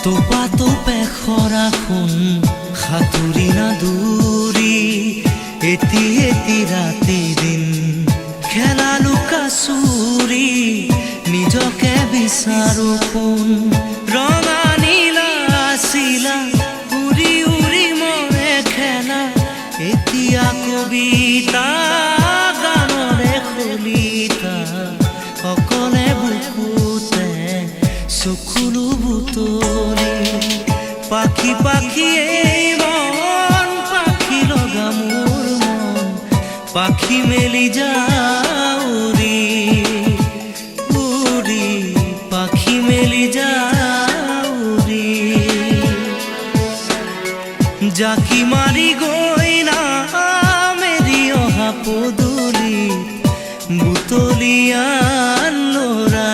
তোপা তোপে খৰাখন সাঁতুৰি নাদুৰি এটি এটি ৰাতি দিন খেলা লুকা চুৰি নিজকে বিচাৰো কোন ৰঙা নীলা আছিলা উৰি উৰি মৰে খেলা এতিয়া কবিতা গানৰে খলিতা অকলে বুকুতে চকুলো বুটলি পাখি পাখিয়ে মন পাখি লগা মোৰ মন পাখি মেলি যাউৰি উৰি পাখি মেলি যাউৰি জাকি মাৰি গৈ